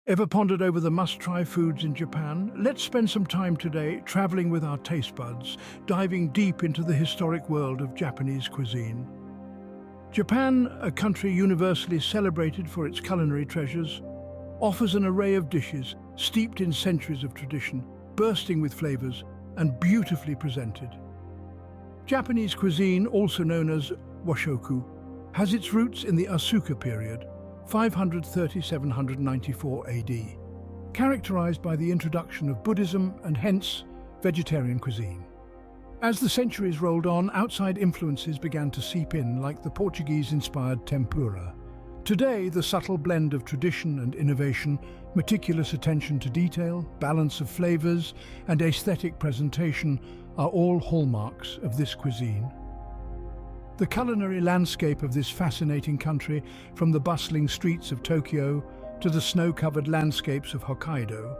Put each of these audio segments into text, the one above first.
Ever pondered over the must-try foods in Japan? Let's spend some time today traveling with our taste buds, diving deep into the historic world of Japanese cuisine. Japan, a country universally celebrated for its culinary treasures, offers an array of dishes steeped in centuries of tradition, bursting with flavors and beautifully presented. Japanese cuisine, also known as washoku, has its roots in the Asuka period, 530–794 AD, characterized by the introduction of Buddhism and hence vegetarian cuisine. As the centuries rolled on, outside influences began to seep in, like the Portuguese-inspired tempura. Today, the subtle blend of tradition and innovation, meticulous attention to detail, balance of flavors, and aesthetic presentation are all hallmarks of this cuisine. The culinary landscape of this fascinating country, from the bustling streets of Tokyo to the snow-covered landscapes of Hokkaido,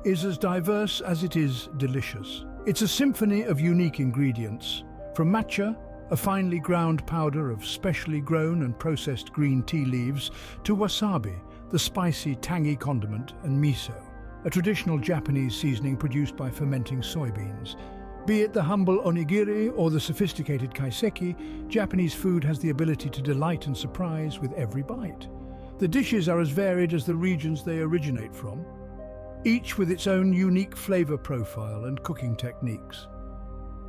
is as diverse as it is delicious. It's a symphony of unique ingredients, from matcha, a finely ground powder of specially grown and processed green tea leaves, to wasabi, the spicy, tangy condiment, and miso, a traditional Japanese seasoning produced by fermenting soybeans. Be it the humble onigiri or the sophisticated kaiseki, Japanese food has the ability to delight and surprise with every bite. The dishes are as varied as the regions they originate from, each with its own unique flavor profile and cooking techniques.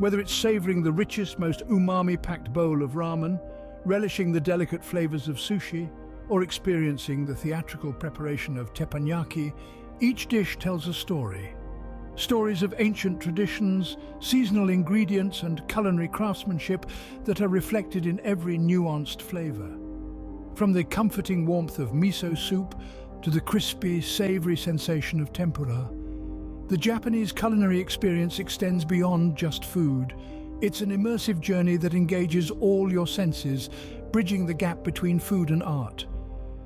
Whether it's savoring the richest, most umami-packed bowl of ramen, relishing the delicate flavors of sushi, or experiencing the theatrical preparation of teppanyaki, each dish tells a story. Stories of ancient traditions, seasonal ingredients, and culinary craftsmanship that are reflected in every nuanced flavor. From the comforting warmth of miso soup to the crispy, savory sensation of tempura, the Japanese culinary experience extends beyond just food. It's an immersive journey that engages all your senses, bridging the gap between food and art.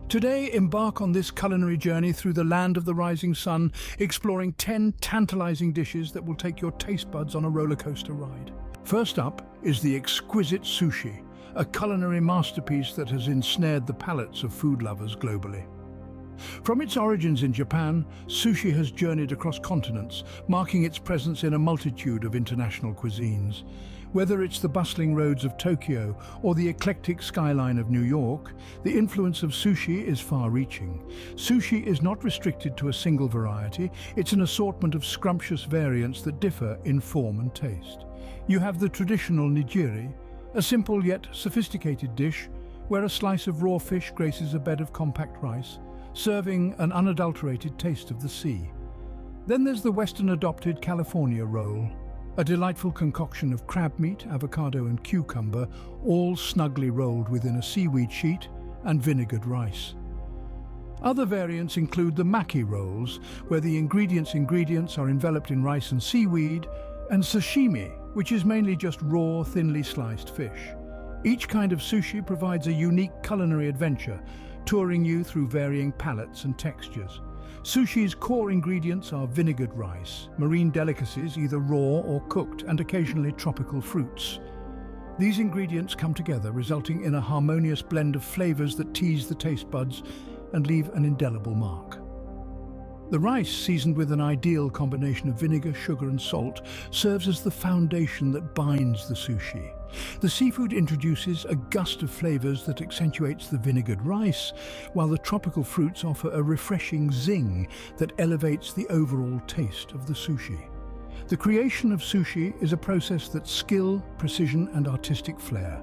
Today, embark on this culinary journey through the land of the rising sun, exploring 10 tantalizing dishes that will take your taste buds on a roller coaster ride. First up is the exquisite sushi, a culinary masterpiece that has ensnared the palates of food lovers globally. From its origins in Japan, sushi has journeyed across continents, marking its presence in a multitude of international cuisines. Whether it's the bustling roads of Tokyo or the eclectic skyline of New York, the influence of sushi is far-reaching. Sushi is not restricted to a single variety, it's an assortment of scrumptious variants that differ in form and taste. You have the traditional nigiri, a simple yet sophisticated dish where a slice of raw fish graces a bed of compact rice, serving an unadulterated taste of the sea. Then there's the Western-adopted California roll, a delightful concoction of crab meat, avocado and cucumber, all snugly rolled within a seaweed sheet and vinegared rice. Other variants include the maki rolls, where the ingredients are enveloped in rice and seaweed, and sashimi, which is mainly just raw, thinly sliced fish. Each kind of sushi provides a unique culinary adventure, touring you through varying palates and textures. Sushi's core ingredients are vinegared rice, marine delicacies either raw or cooked, and occasionally tropical fruits. These ingredients come together, resulting in a harmonious blend of flavors that tease the taste buds and leave an indelible mark. The rice, seasoned with an ideal combination of vinegar, sugar and salt, serves as the foundation that binds the sushi. The seafood introduces a gust of flavors that accentuates the vinegared rice, while the tropical fruits offer a refreshing zing that elevates the overall taste of the sushi. The creation of sushi is a process that's skill, precision and artistic flair.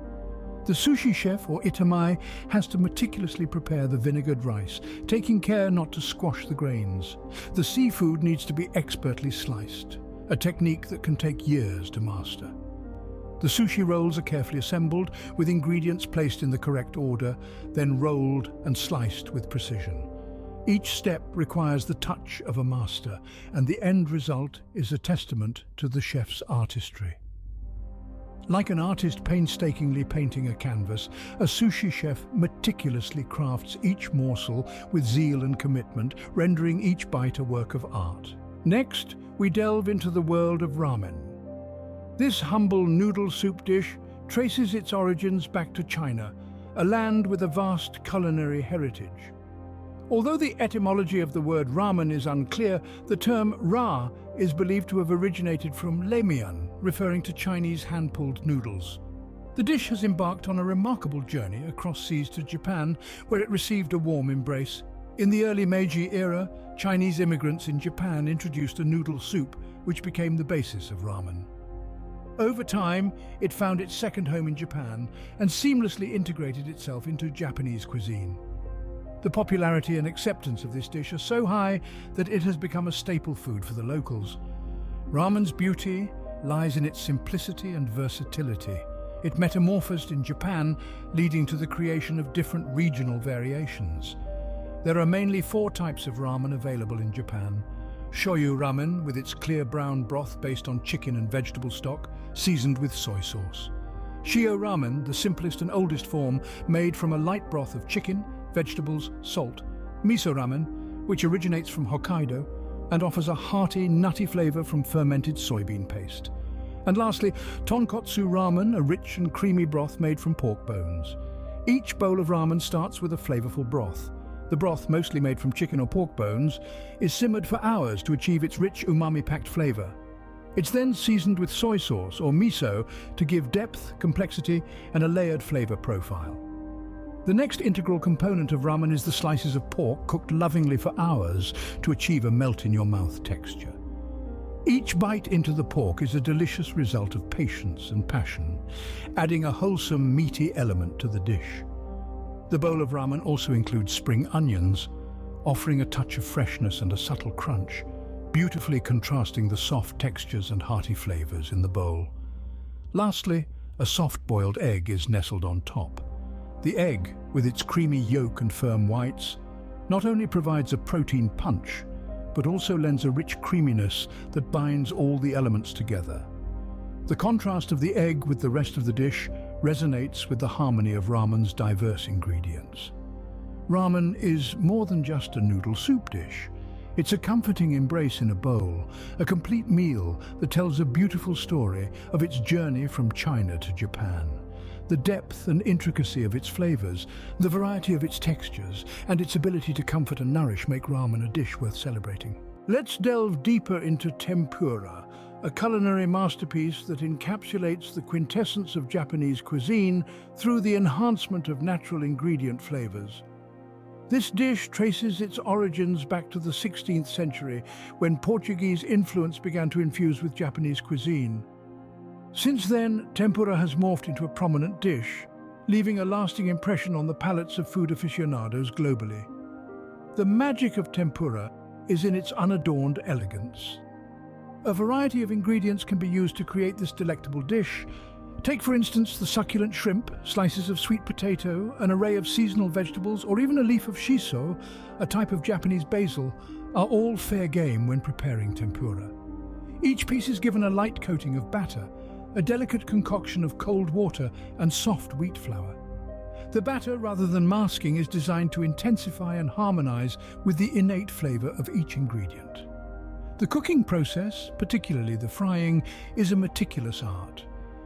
The sushi chef, or itamai, has to meticulously prepare the vinegared rice, taking care not to squash the grains. The seafood needs to be expertly sliced, a technique that can take years to master. The sushi rolls are carefully assembled, with ingredients placed in the correct order, then rolled and sliced with precision. Each step requires the touch of a master, and the end result is a testament to the chef's artistry. Like an artist painstakingly painting a canvas, a sushi chef meticulously crafts each morsel with zeal and commitment, rendering each bite a work of art. Next, we delve into the world of ramen. This humble noodle soup dish traces its origins back to China, a land with a vast culinary heritage. Although the etymology of the word ramen is unclear, the term ra is believed to have originated from lemian, referring to Chinese hand-pulled noodles. The dish has embarked on a remarkable journey across seas to Japan, where it received a warm embrace. In the early Meiji era, Chinese immigrants in Japan introduced a noodle soup, which became the basis of ramen. Over time, it found its second home in Japan and seamlessly integrated itself into Japanese cuisine. The popularity and acceptance of this dish are so high that it has become a staple food for the locals. Ramen's beauty lies in its simplicity and versatility. It metamorphosed in Japan, leading to the creation of different regional variations. There are mainly 4 types of ramen available in Japan. Shoyu ramen, with its clear brown broth based on chicken and vegetable stock, seasoned with soy sauce. Shio ramen, the simplest and oldest form, made from a light broth of chicken, vegetables, salt. Miso ramen, which originates from Hokkaido and offers a hearty, nutty flavor from fermented soybean paste. And lastly, tonkotsu ramen, a rich and creamy broth made from pork bones. Each bowl of ramen starts with a flavorful broth. The broth, mostly made from chicken or pork bones, is simmered for hours to achieve its rich umami-packed flavor. It's then seasoned with soy sauce or miso to give depth, complexity, and a layered flavor profile. The next integral component of ramen is the slices of pork cooked lovingly for hours to achieve a melt-in-your-mouth texture. Each bite into the pork is a delicious result of patience and passion, adding a wholesome, meaty element to the dish. The bowl of ramen also includes spring onions, offering a touch of freshness and a subtle crunch, beautifully contrasting the soft textures and hearty flavors in the bowl. Lastly, a soft-boiled egg is nestled on top. The egg, with its creamy yolk and firm whites, not only provides a protein punch, but also lends a rich creaminess that binds all the elements together. The contrast of the egg with the rest of the dish resonates with the harmony of ramen's diverse ingredients. Ramen is more than just a noodle soup dish. It's a comforting embrace in a bowl, a complete meal that tells a beautiful story of its journey from China to Japan. The depth and intricacy of its flavors, the variety of its textures, and its ability to comfort and nourish make ramen a dish worth celebrating. Let's delve deeper into tempura, a culinary masterpiece that encapsulates the quintessence of Japanese cuisine through the enhancement of natural ingredient flavors. This dish traces its origins back to the 16th century, when Portuguese influence began to infuse with Japanese cuisine. Since then, tempura has morphed into a prominent dish, leaving a lasting impression on the palates of food aficionados globally. The magic of tempura is in its unadorned elegance. A variety of ingredients can be used to create this delectable dish. Take, for instance, the succulent shrimp, slices of sweet potato, an array of seasonal vegetables, or even a leaf of shiso, a type of Japanese basil, are all fair game when preparing tempura. Each piece is given a light coating of batter, a delicate concoction of cold water and soft wheat flour. The batter, rather than masking, is designed to intensify and harmonize with the innate flavor of each ingredient. The cooking process, particularly the frying, is a meticulous art.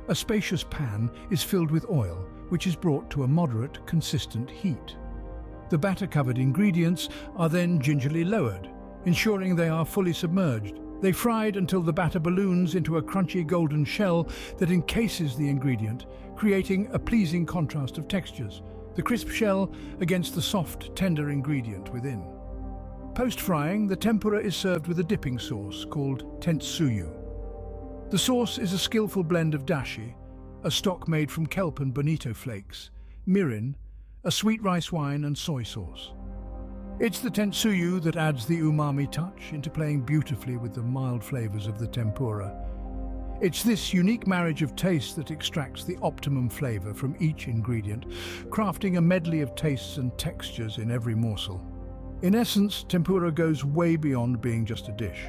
A spacious pan is filled with oil, which is brought to a moderate, consistent heat. The batter-covered ingredients are then gingerly lowered, ensuring they are fully submerged. They fried until the batter balloons into a crunchy golden shell that encases the ingredient, creating a pleasing contrast of textures, the crisp shell against the soft, tender ingredient within. Post-frying, the tempura is served with a dipping sauce called tentsuyu. The sauce is a skillful blend of dashi, a stock made from kelp and bonito flakes, mirin, a sweet rice wine, and soy sauce. It's the tentsuyu that adds the umami touch, interplaying beautifully with the mild flavors of the tempura. It's this unique marriage of taste that extracts the optimum flavor from each ingredient, crafting a medley of tastes and textures in every morsel. In essence, tempura goes way beyond being just a dish.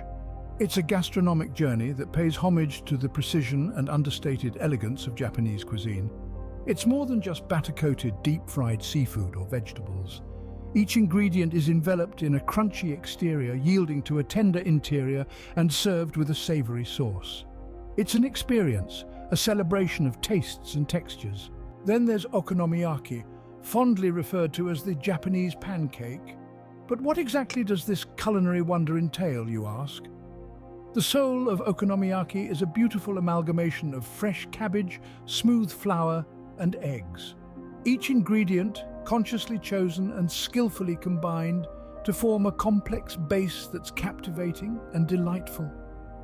It's a gastronomic journey that pays homage to the precision and understated elegance of Japanese cuisine. It's more than just batter-coated, deep-fried seafood or vegetables. Each ingredient is enveloped in a crunchy exterior, yielding to a tender interior and served with a savory sauce. It's an experience, a celebration of tastes and textures. Then there's okonomiyaki, fondly referred to as the Japanese pancake. But what exactly does this culinary wonder entail, you ask? The soul of okonomiyaki is a beautiful amalgamation of fresh cabbage, smooth flour, and eggs. Each ingredient consciously chosen and skillfully combined to form a complex base that's captivating and delightful.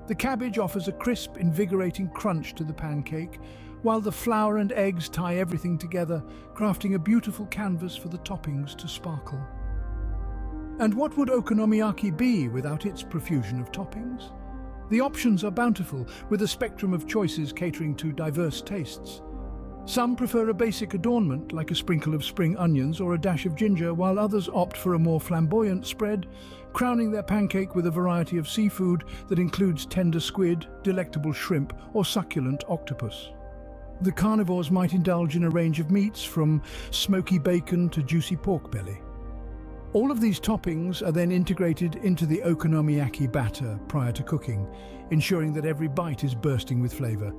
The cabbage offers a crisp, invigorating crunch to the pancake, while the flour and eggs tie everything together, crafting a beautiful canvas for the toppings to sparkle. And what would okonomiyaki be without its profusion of toppings? The options are bountiful, with a spectrum of choices catering to diverse tastes. Some prefer a basic adornment, like a sprinkle of spring onions or a dash of ginger, while others opt for a more flamboyant spread, crowning their pancake with a variety of seafood that includes tender squid, delectable shrimp, or succulent octopus. The carnivores might indulge in a range of meats, from smoky bacon to juicy pork belly. All of these toppings are then integrated into the okonomiyaki batter prior to cooking, ensuring that every bite is bursting with flavor.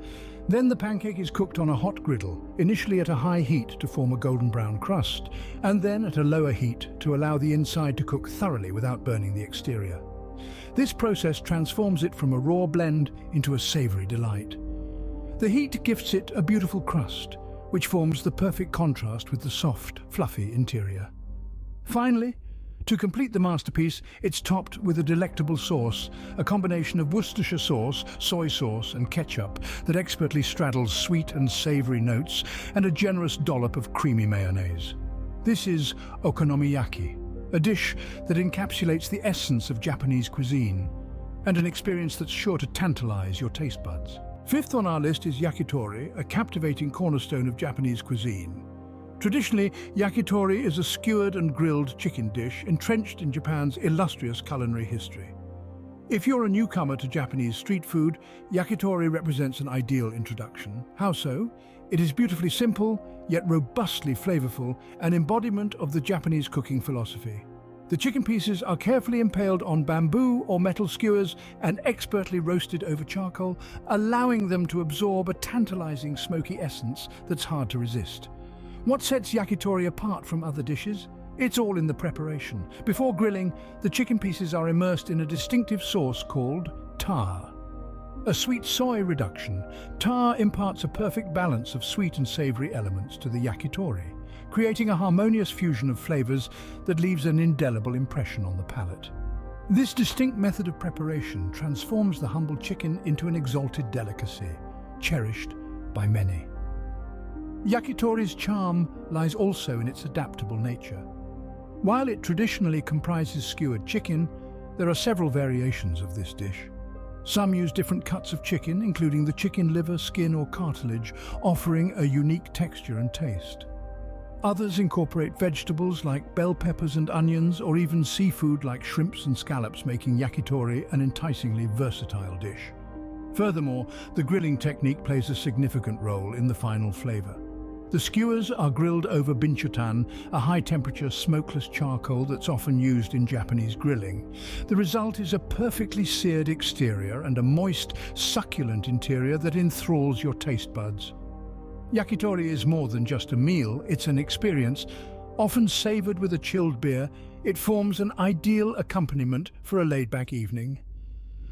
Then the pancake is cooked on a hot griddle, initially at a high heat to form a golden brown crust, and then at a lower heat to allow the inside to cook thoroughly without burning the exterior. This process transforms it from a raw blend into a savory delight. The heat gifts it a beautiful crust, which forms the perfect contrast with the soft, fluffy interior. Finally, to complete the masterpiece, it's topped with a delectable sauce, a combination of Worcestershire sauce, soy sauce, and ketchup that expertly straddles sweet and savory notes, and a generous dollop of creamy mayonnaise. This is okonomiyaki, a dish that encapsulates the essence of Japanese cuisine, and an experience that's sure to tantalize your taste buds. Fifth on our list is yakitori, a captivating cornerstone of Japanese cuisine. Traditionally, yakitori is a skewered and grilled chicken dish entrenched in Japan's illustrious culinary history. If you're a newcomer to Japanese street food, yakitori represents an ideal introduction. How so? It is beautifully simple, yet robustly flavorful, an embodiment of the Japanese cooking philosophy. The chicken pieces are carefully impaled on bamboo or metal skewers and expertly roasted over charcoal, allowing them to absorb a tantalizing smoky essence that's hard to resist. What sets yakitori apart from other dishes? It's all in the preparation. Before grilling, the chicken pieces are immersed in a distinctive sauce called tar. A sweet soy reduction, tar imparts a perfect balance of sweet and savory elements to the yakitori, creating a harmonious fusion of flavors that leaves an indelible impression on the palate. This distinct method of preparation transforms the humble chicken into an exalted delicacy, cherished by many. Yakitori's charm lies also in its adaptable nature. While it traditionally comprises skewered chicken, there are several variations of this dish. Some use different cuts of chicken, including the chicken liver, skin, or cartilage, offering a unique texture and taste. Others incorporate vegetables like bell peppers and onions, or even seafood like shrimps and scallops, making yakitori an enticingly versatile dish. Furthermore, the grilling technique plays a significant role in the final flavor. The skewers are grilled over binchotan, a high-temperature smokeless charcoal that's often used in Japanese grilling. The result is a perfectly seared exterior and a moist, succulent interior that enthralls your taste buds. Yakitori is more than just a meal, it's an experience. Often savored with a chilled beer, it forms an ideal accompaniment for a laid-back evening.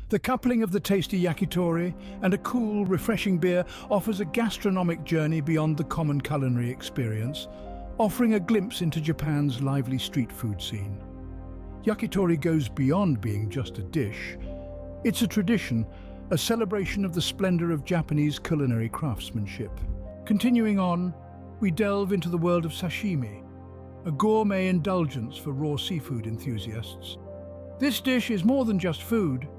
The coupling of the tasty yakitori and a cool, refreshing beer offers a gastronomic journey beyond the common culinary experience, offering a glimpse into Japan's lively street food scene. Yakitori goes beyond being just a dish. It's a tradition, a celebration of the splendor of Japanese culinary craftsmanship. Continuing on, we delve into the world of sashimi, a gourmet indulgence for raw seafood enthusiasts. This dish is more than just food.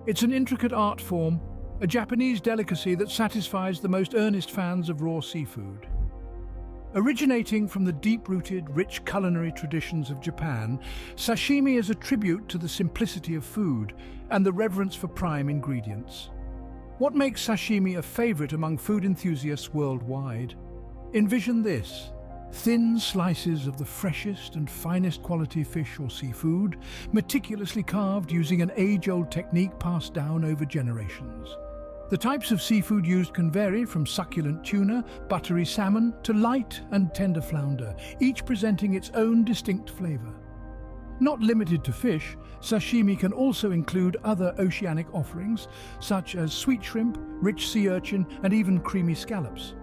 It's an intricate art form, a Japanese delicacy that satisfies the most earnest fans of raw seafood. Originating from the deep-rooted, rich culinary traditions of Japan, sashimi is a tribute to the simplicity of food and the reverence for prime ingredients. What makes sashimi a favorite among food enthusiasts worldwide? Envision this: thin slices of the freshest and finest quality fish or seafood, meticulously carved using an age-old technique passed down over generations. The types of seafood used can vary from succulent tuna, buttery salmon, to light and tender flounder, each presenting its own distinct flavor. Not limited to fish, sashimi can also include other oceanic offerings, such as sweet shrimp, rich sea urchin, and even creamy scallops.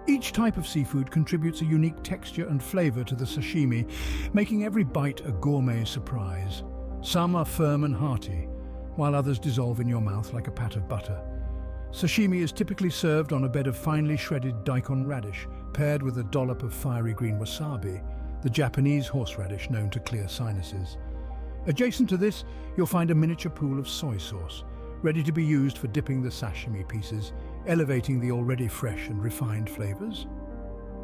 Each type of seafood contributes a unique texture and flavor to the sashimi, making every bite a gourmet surprise. Some are firm and hearty, while others dissolve in your mouth like a pat of butter. Sashimi is typically served on a bed of finely shredded daikon radish, paired with a dollop of fiery green wasabi, the Japanese horseradish known to clear sinuses. Adjacent to this, you'll find a miniature pool of soy sauce, ready to be used for dipping the sashimi pieces, elevating the already fresh and refined flavors.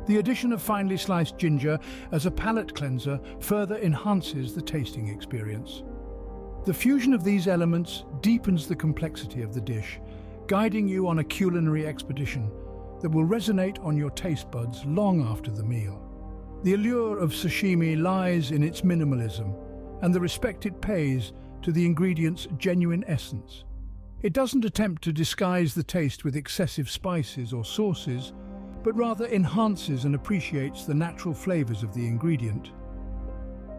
The addition of finely sliced ginger as a palate cleanser further enhances the tasting experience. The fusion of these elements deepens the complexity of the dish, guiding you on a culinary expedition that will resonate on your taste buds long after the meal. The allure of sashimi lies in its minimalism and the respect it pays to the ingredient's genuine essence. It doesn't attempt to disguise the taste with excessive spices or sauces, but rather enhances and appreciates the natural flavors of the ingredient.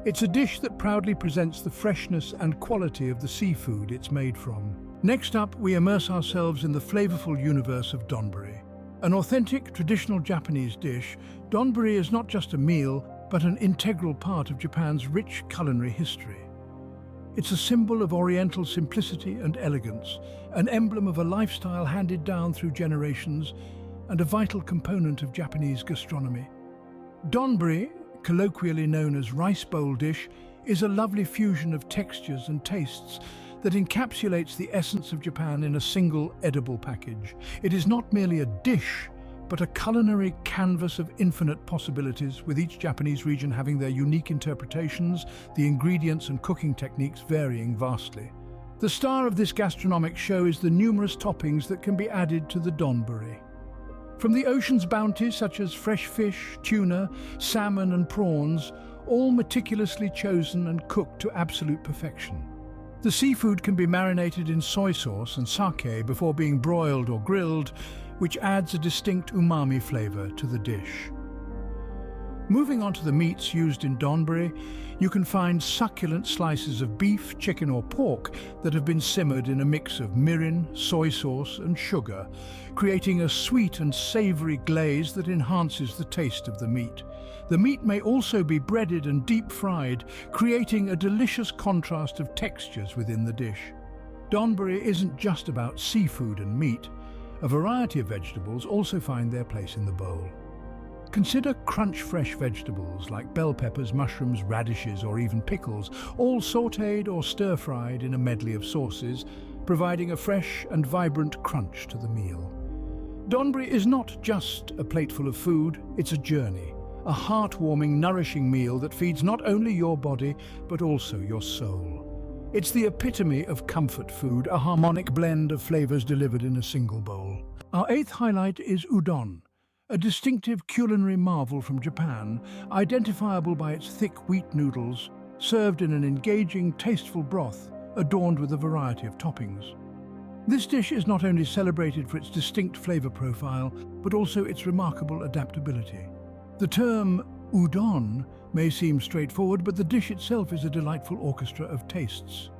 It's a dish that proudly presents the freshness and quality of the seafood it's made from. Next up, we immerse ourselves in the flavorful universe of donburi. An authentic, traditional Japanese dish, donburi is not just a meal, but an integral part of Japan's rich culinary history. It's a symbol of Oriental simplicity and elegance, an emblem of a lifestyle handed down through generations, and a vital component of Japanese gastronomy. Donburi, colloquially known as rice bowl dish, is a lovely fusion of textures and tastes that encapsulates the essence of Japan in a single edible package. It is not merely a dish, but a culinary canvas of infinite possibilities, with each Japanese region having their unique interpretations, the ingredients and cooking techniques varying vastly. The star of this gastronomic show is the numerous toppings that can be added to the donburi. From the ocean's bounties such as fresh fish, tuna, salmon and prawns, all meticulously chosen and cooked to absolute perfection. The seafood can be marinated in soy sauce and sake before being broiled or grilled, which adds a distinct umami flavor to the dish. Moving on to the meats used in donburi, you can find succulent slices of beef, chicken or pork that have been simmered in a mix of mirin, soy sauce and sugar, creating a sweet and savory glaze that enhances the taste of the meat. The meat may also be breaded and deep fried, creating a delicious contrast of textures within the dish. Donburi isn't just about seafood and meat. A variety of vegetables also find their place in the bowl. Consider crunch-fresh vegetables like bell peppers, mushrooms, radishes or even pickles, all sautéed or stir-fried in a medley of sauces, providing a fresh and vibrant crunch to the meal. Donburi is not just a plateful of food, it's a journey, a heartwarming, nourishing meal that feeds not only your body, but also your soul. It's the epitome of comfort food, a harmonic blend of flavors delivered in a single bowl. Our eighth highlight is udon, a distinctive culinary marvel from Japan, identifiable by its thick wheat noodles, served in an engaging, tasteful broth, adorned with a variety of toppings. This dish is not only celebrated for its distinct flavor profile, but also its remarkable adaptability. The term udon may seem straightforward, but the dish itself is a delightful orchestra of tastes.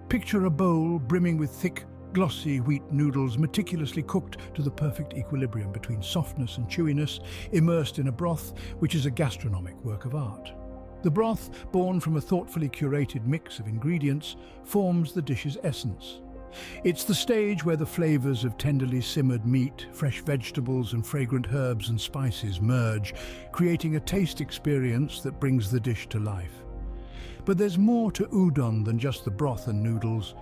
Picture a bowl brimming with thick, glossy wheat noodles meticulously cooked to the perfect equilibrium between softness and chewiness, immersed in a broth which is a gastronomic work of art. The broth, born from a thoughtfully curated mix of ingredients, forms the dish's essence. It's the stage where the flavors of tenderly simmered meat, fresh vegetables and fragrant herbs and spices merge, creating a taste experience that brings the dish to life. But there's more to udon than just the broth and noodles.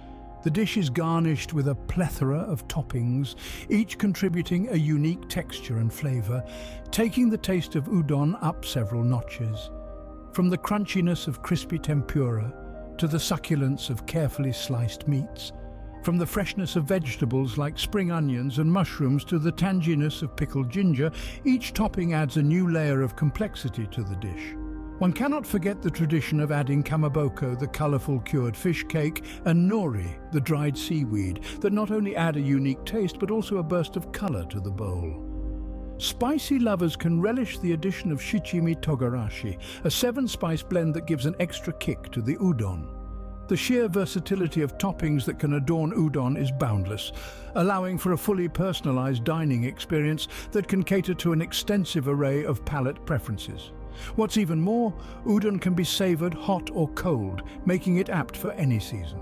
The dish is garnished with a plethora of toppings, each contributing a unique texture and flavor, taking the taste of udon up several notches. From the crunchiness of crispy tempura to the succulence of carefully sliced meats, from the freshness of vegetables like spring onions and mushrooms to the tanginess of pickled ginger, each topping adds a new layer of complexity to the dish. One cannot forget the tradition of adding kamaboko, the colourful cured fish cake, and nori, the dried seaweed, that not only add a unique taste but also a burst of colour to the bowl. Spicy lovers can relish the addition of shichimi togarashi, a 7-spice blend that gives an extra kick to the udon. The sheer versatility of toppings that can adorn udon is boundless, allowing for a fully personalized dining experience that can cater to an extensive array of palate preferences. What's even more, udon can be savored hot or cold, making it apt for any season.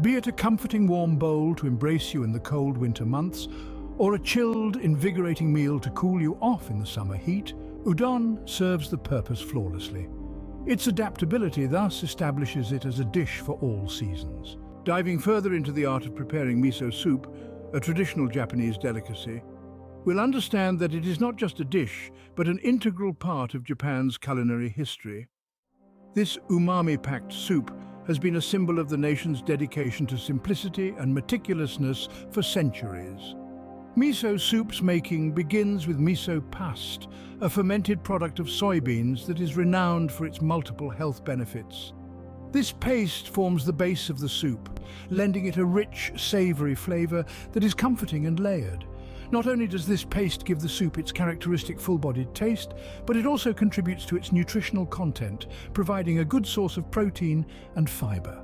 Be it a comforting warm bowl to embrace you in the cold winter months, or a chilled, invigorating meal to cool you off in the summer heat, udon serves the purpose flawlessly. Its adaptability thus establishes it as a dish for all seasons. Diving further into the art of preparing miso soup, a traditional Japanese delicacy, we'll understand that it is not just a dish, but an integral part of Japan's culinary history. This umami-packed soup has been a symbol of the nation's dedication to simplicity and meticulousness for centuries. Miso soup's making begins with miso paste, a fermented product of soybeans that is renowned for its multiple health benefits. This paste forms the base of the soup, lending it a rich, savory flavor that is comforting and layered. Not only does this paste give the soup its characteristic full-bodied taste, but it also contributes to its nutritional content, providing a good source of protein and fiber.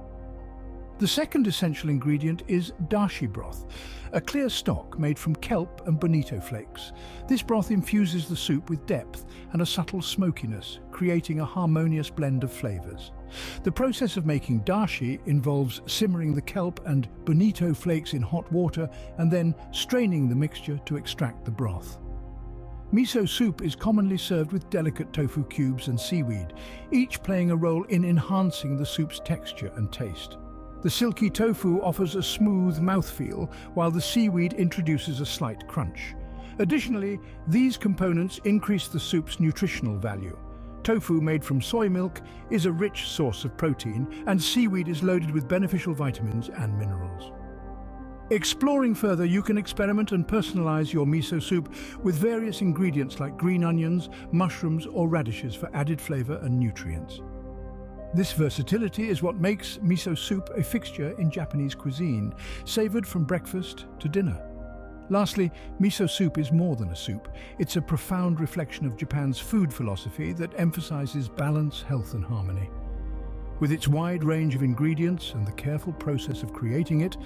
The second essential ingredient is dashi broth, a clear stock made from kelp and bonito flakes. This broth infuses the soup with depth and a subtle smokiness, creating a harmonious blend of flavors. The process of making dashi involves simmering the kelp and bonito flakes in hot water and then straining the mixture to extract the broth. Miso soup is commonly served with delicate tofu cubes and seaweed, each playing a role in enhancing the soup's texture and taste. The silky tofu offers a smooth mouthfeel, while the seaweed introduces a slight crunch. Additionally, these components increase the soup's nutritional value. Tofu made from soy milk is a rich source of protein, and seaweed is loaded with beneficial vitamins and minerals. Exploring further, you can experiment and personalize your miso soup with various ingredients like green onions, mushrooms, or radishes for added flavor and nutrients. This versatility is what makes miso soup a fixture in Japanese cuisine, savored from breakfast to dinner. Lastly, miso soup is more than a soup. It's a profound reflection of Japan's food philosophy that emphasizes balance, health, and harmony. With its wide range of ingredients and the careful process of creating it,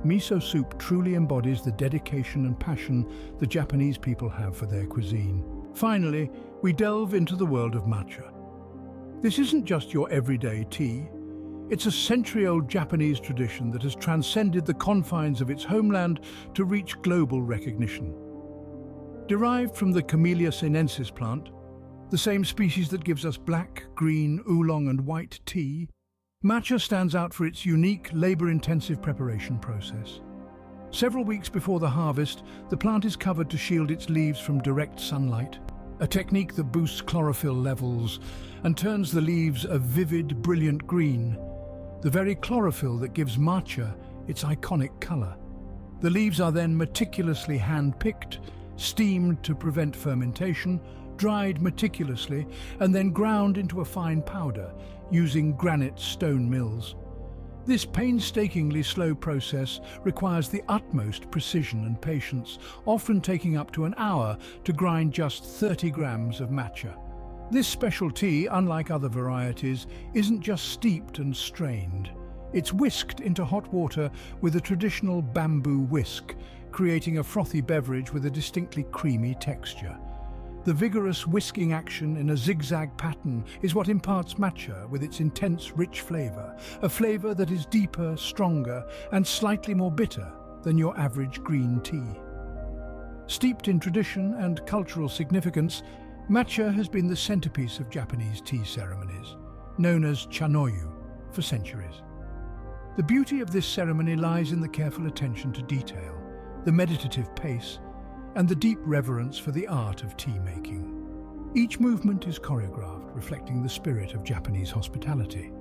miso soup truly embodies the dedication and passion the Japanese people have for their cuisine. Finally, we delve into the world of matcha. This isn't just your everyday tea. It's a century-old Japanese tradition that has transcended the confines of its homeland to reach global recognition. Derived from the Camellia sinensis plant, the same species that gives us black, green, oolong and white tea, matcha stands out for its unique, labor-intensive preparation process. Several weeks before the harvest, the plant is covered to shield its leaves from direct sunlight, a technique that boosts chlorophyll levels and turns the leaves a vivid, brilliant green, the very chlorophyll that gives matcha its iconic color. The leaves are then meticulously hand-picked, steamed to prevent fermentation, dried meticulously, and then ground into a fine powder using granite stone mills. This painstakingly slow process requires the utmost precision and patience, often taking up to an hour to grind just 30 grams of matcha. This special tea, unlike other varieties, isn't just steeped and strained. It's whisked into hot water with a traditional bamboo whisk, creating a frothy beverage with a distinctly creamy texture. The vigorous whisking action in a zigzag pattern is what imparts matcha with its intense, rich flavor, a flavor that is deeper, stronger, and slightly more bitter than your average green tea. Steeped in tradition and cultural significance, matcha has been the centerpiece of Japanese tea ceremonies, known as chanoyu, for centuries. The beauty of this ceremony lies in the careful attention to detail, the meditative pace, and the deep reverence for the art of tea making. Each movement is choreographed, reflecting the spirit of Japanese hospitality.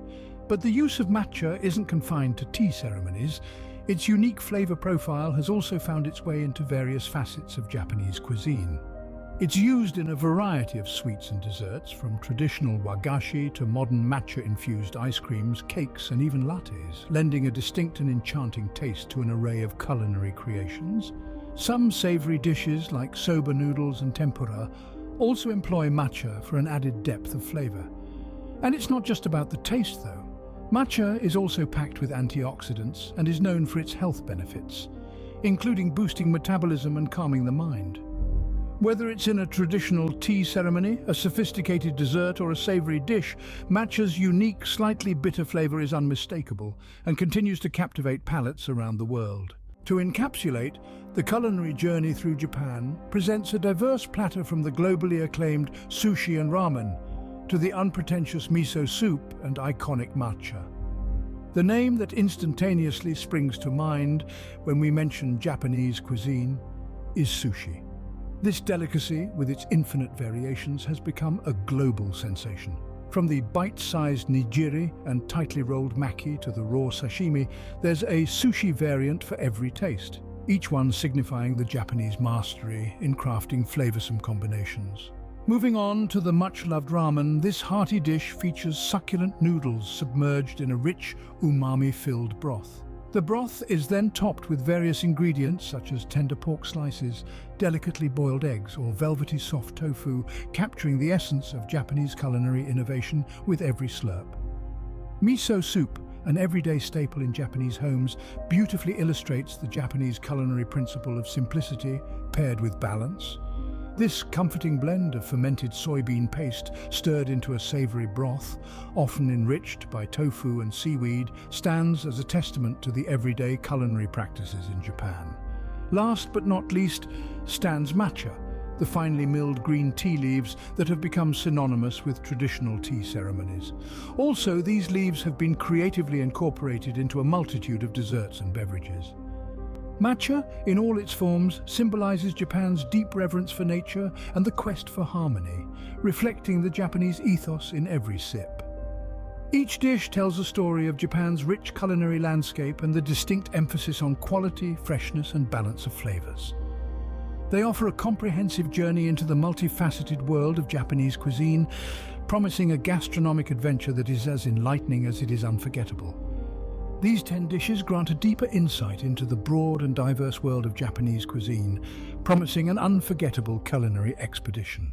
But the use of matcha isn't confined to tea ceremonies. Its unique flavor profile has also found its way into various facets of Japanese cuisine. It's used in a variety of sweets and desserts, from traditional wagashi to modern matcha-infused ice creams, cakes, and even lattes, lending a distinct and enchanting taste to an array of culinary creations. Some savory dishes like soba noodles and tempura also employ matcha for an added depth of flavor. And it's not just about the taste though. Matcha is also packed with antioxidants and is known for its health benefits, including boosting metabolism and calming the mind. Whether it's in a traditional tea ceremony, a sophisticated dessert, or a savory dish, matcha's unique, slightly bitter flavor is unmistakable and continues to captivate palates around the world. To encapsulate, the culinary journey through Japan presents a diverse platter from the globally acclaimed sushi and ramen to the unpretentious miso soup and iconic matcha. The name that instantaneously springs to mind when we mention Japanese cuisine is sushi. This delicacy, with its infinite variations, has become a global sensation. From the bite-sized nigiri and tightly rolled maki to the raw sashimi, there's a sushi variant for every taste, each one signifying the Japanese mastery in crafting flavorsome combinations. Moving on to the much-loved ramen, this hearty dish features succulent noodles submerged in a rich, umami-filled broth. The broth is then topped with various ingredients such as tender pork slices, delicately boiled eggs, or velvety soft tofu, capturing the essence of Japanese culinary innovation with every slurp. Miso soup, an everyday staple in Japanese homes, beautifully illustrates the Japanese culinary principle of simplicity paired with balance. This comforting blend of fermented soybean paste stirred into a savory broth, often enriched by tofu and seaweed, stands as a testament to the everyday culinary practices in Japan. Last but not least stands matcha, the finely milled green tea leaves that have become synonymous with traditional tea ceremonies. Also, these leaves have been creatively incorporated into a multitude of desserts and beverages. Matcha, in all its forms, symbolizes Japan's deep reverence for nature and the quest for harmony, reflecting the Japanese ethos in every sip. Each dish tells a story of Japan's rich culinary landscape and the distinct emphasis on quality, freshness, and balance of flavors. They offer a comprehensive journey into the multifaceted world of Japanese cuisine, promising a gastronomic adventure that is as enlightening as it is unforgettable. These 10 dishes grant a deeper insight into the broad and diverse world of Japanese cuisine, promising an unforgettable culinary expedition.